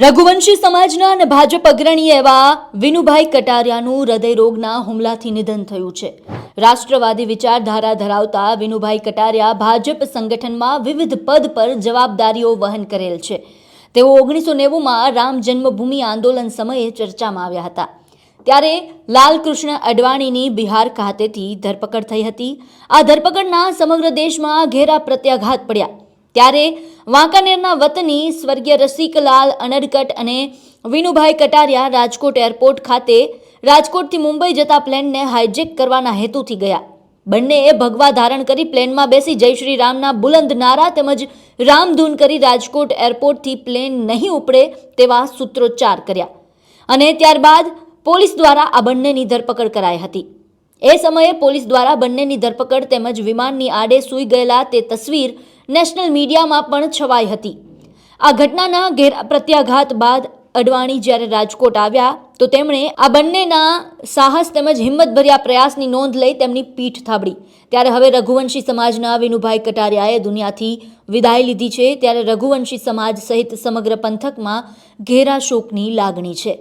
રઘુવંશી સમાજના અને ભાજપ અગ્રણી એવા વિનુભાઈ કટારિયાનું હૃદયરોગના હુમલાથી નિધન થયું છે। રાષ્ટ્રવાદી વિચારધારા ધરાવતા વિનુભાઈ કટારિયા ભાજપ સંગઠનમાં વિવિધ પદ પર જવાબદારીઓ વહન કરેલ છે। તેઓ 1990માં રામ જન્મભૂમિ આંદોલન સમયે ચર્ચામાં આવ્યા હતા। ત્યારે લાલકૃષ્ણ અડવાણીની બિહાર ખાતેથી ધરપકડ થઈ હતી। આ ધરપકડના સમગ્ર દેશમાં ઘેરા પ્રત્યાઘાત પડ્યા। ત્યારે વાંકાનેરના વતની સ્વર્ગીય રસિકલાલ અનડકટ અને વિનુભાઈ કટારિયા રાજકોટ એરપોર્ટ ખાતે રાજકોટથી મુંબઈ જતા પ્લેનને હાઇજેક કરવાના હેતુથી ગયા। બંનેએ ભગવા ધારણ કરી પ્લેનમાં બેસી જય શ્રી રામના બુલંદ નારા તેમજ રામધૂન કરી રાજકોટ એરપોર્ટથી પ્લેન નહીં ઉપડે તેવા સૂત્રોચ્ચાર કર્યા અને ત્યારબાદ પોલીસ દ્વારા આ બંનેની ધરપકડ કરાઈ હતી। એ સમયે પોલીસ દ્વારા બંનેની ધરપકડ તેમજ વિમાનની આડે સૂઈ ગયેલા તે તસવીર નેશનલ મીડિયામાં પણ છવાઈ હતી। આ ઘટનાના ઘેરા પ્રત્યાઘાત બાદ અડવાણી જ્યારે રાજકોટ આવ્યા તો તેમણે આ બંનેના સાહસ તેમજ હિંમતભર્યા પ્રયાસની નોંધ લઈ તેમની પીઠ થાબડી। ત્યારે હવે રઘુવંશી સમાજના વિનુભાઈ કટારિયાએ દુનિયાથી વિદાય લીધી છે। ત્યારે રઘુવંશી સમાજ સહિત સમગ્ર પંથકમાં ઘેરા શોકની લાગણી છે।